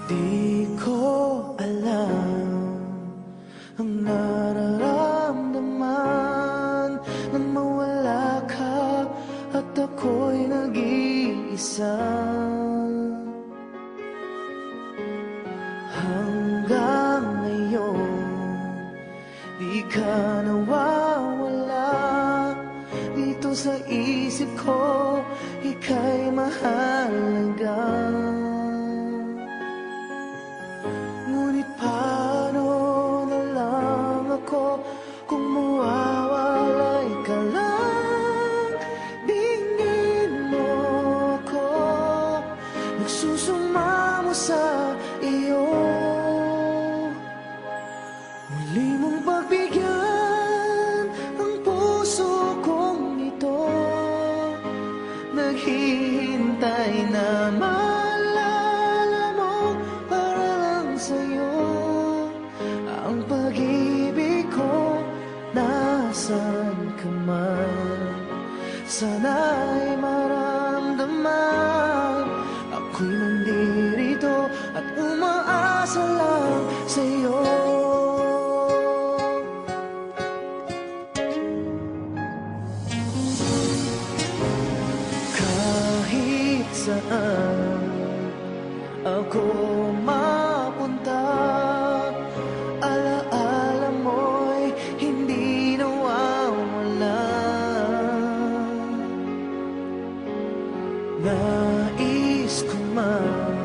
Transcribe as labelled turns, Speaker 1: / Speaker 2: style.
Speaker 1: Di ko alam ang nararamdaman nang mawala ka at ako'y nag-iisa. Hanggang ngayon, di ka nawawala dito sa isip ko, ika'y mahalaga. Ngunit paano na lang ako kung mawawalay ka lang? Tingin mo ako nagsusumamo sa iyo. Muli mong pagbigyan ang puso kong ito, naghihintay na ang pag-ibig ko. Nasaan ka man, sana'y maramdaman ako'y nandirito at umaasa lang sa'yo. Kahit saan ako mapunta, alaala mo'y hindi nawawala. Nais ko man